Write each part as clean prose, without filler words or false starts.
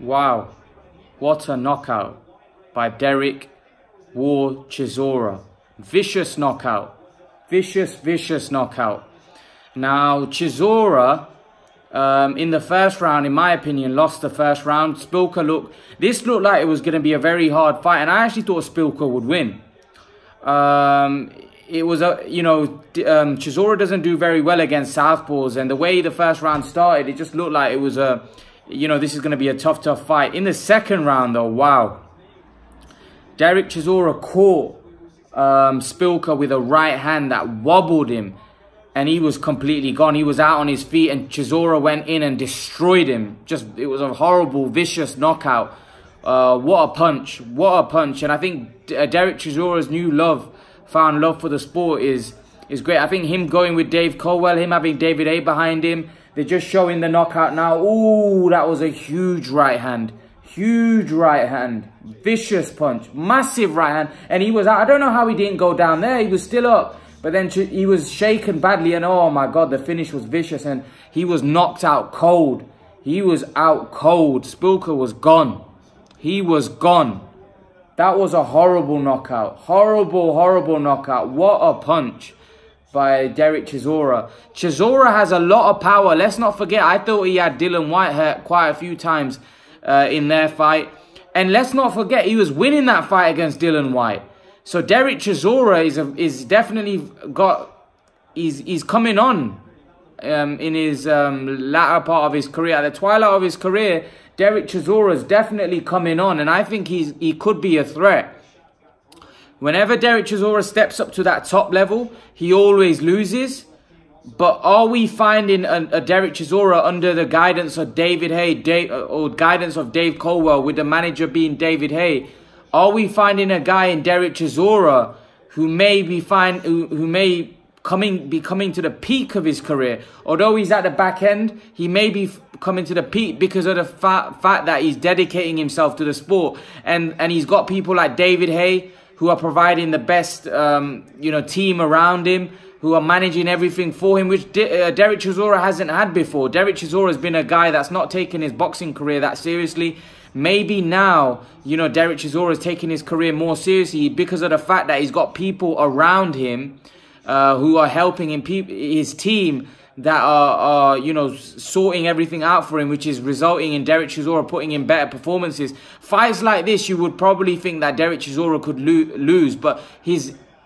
Wow, what a knockout by Dereck Chisora. Vicious knockout. Vicious knockout. Now, Chisora, in the first round, in my opinion, lost the first round. Szpilka this looked like it was going to be a very hard fight, and I actually thought Szpilka would win. It was Chisora doesn't do very well against southpaws, and the way the first round started, it just looked like it was this is going to be a tough fight. In the second round, though, wow. Dereck Chisora caught Szpilka with a right hand that wobbled him, and he was completely gone. He was out on his feet, and Chisora went in and destroyed him. It was a horrible, vicious knockout. What a punch. And I think Dereck Chisora's found love for the sport is great. I think him going with Dave Colwell, him having David Haye behind him, they're just showing the knockout now. Ooh, that was a huge right hand. Huge right hand. Vicious punch. Massive right hand. And he was out. I don't know how he didn't go down there. He was still up. But then he was shaken badly. And oh my God, the finish was vicious. And he was knocked out cold. He was out cold. Szpilka was gone. He was gone. That was a horrible knockout. Horrible knockout. What a punch by Dereck Chisora. Chisora has a lot of power. Let's not forget, I thought he had Dillian Whyte hurt quite a few times in their fight. And let's not forget, he was winning that fight against Dillian Whyte. So Dereck Chisora is definitely he's coming on in his latter part of his career. At the twilight of his career, Dereck Chisora is definitely coming on, and I think he could be a threat. Whenever Dereck Chisora steps up to that top level, he always loses. But are we finding a Dereck Chisora under the guidance of David Haye, or guidance of Dave Colwell, with the manager being David Haye? Are we finding a guy in Dereck Chisora who may be coming to the peak of his career? Although he's at the back end, he may be coming to the peak because of the fact that he's dedicating himself to the sport, and he's got people like David Haye who are providing the best team around him, who are managing everything for him, which Dereck Chisora hasn't had before. Dereck Chisora has been a guy that's not taken his boxing career that seriously. Maybe now, Dereck Chisora is taking his career more seriously because of the fact that he's got people around him who are helping him, his team, that are sorting everything out for him, which is resulting in Dereck Chisora putting in better performances. Fights like this, you would probably think that Dereck Chisora could lose, but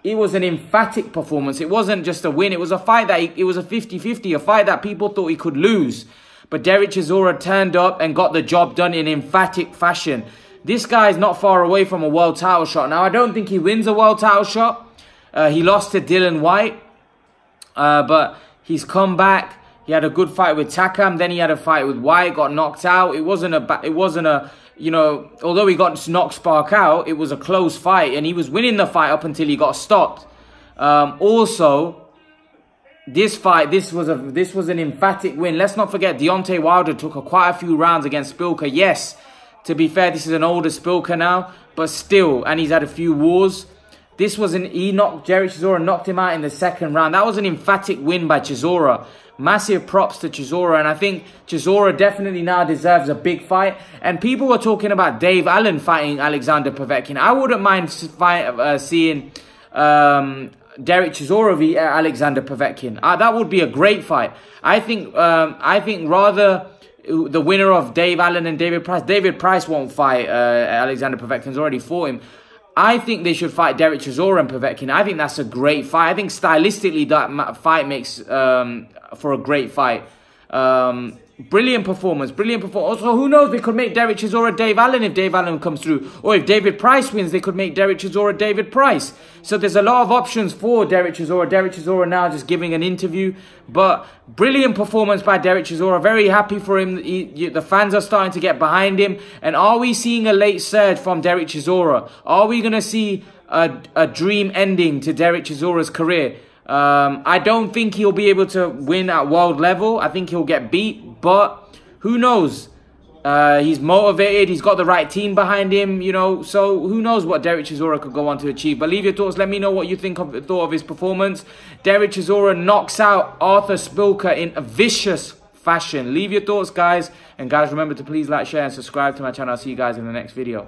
it was an emphatic performance. It wasn't just a win. It was a fight that it was a 50-50, a fight that people thought he could lose. But Dereck Chisora turned up and got the job done in emphatic fashion. This guy is not far away from a world title shot. Now, I don't think he wins a world title shot. He lost to Dillian Whyte, but he's come back. He had a good fight with Takam. Then he had a fight with Whyte, got knocked out. It wasn't a although he got knocked Spark out, it was a close fight, and he was winning the fight up until he got stopped. Also, this was an emphatic win. Let's not forget, Deontay Wilder took quite a few rounds against Szpilka. Yes, to be fair, this is an older Szpilka now, but still, and he's had a few wars. Dereck Chisora knocked him out in the second round. That was an emphatic win by Chisora. Massive props to Chisora, and I think Chisora definitely now deserves a big fight. And people were talking about Dave Allen fighting Alexander Povetkin. I wouldn't mind seeing Dereck Chisora v Alexander Povetkin. That would be a great fight. I think rather the winner of Dave Allen and David Price. David Price won't fight Alexander Povetkin's already fought him. I think they should fight Dereck Chisora and Povetkin. I think that's a great fight. I think stylistically that fight makes for a great fight. Brilliant performance. Also, who knows? They could make Dereck Chisora Dave Allen if Dave Allen comes through. Or if David Price wins, they could make Dereck Chisora David Price. So there's a lot of options for Dereck Chisora. Dereck Chisora now just giving an interview. But brilliant performance by Dereck Chisora. Very happy for him. The fans are starting to get behind him. And are we seeing a late surge from Dereck Chisora? Are we going to see a dream ending to Dereck Chisora's career? I don't think he'll be able to win at world level. I think he'll get beat, but who knows? He's motivated. He's got the right team behind him, so who knows what Dereck Chisora could go on to achieve. But leave your thoughts. Let me know what you thought of his performance. Dereck Chisora knocks out Arthur Szpilka in a vicious fashion. Leave your thoughts, guys. And guys, remember to please like, share, and subscribe to my channel. I'll see you guys in the next video.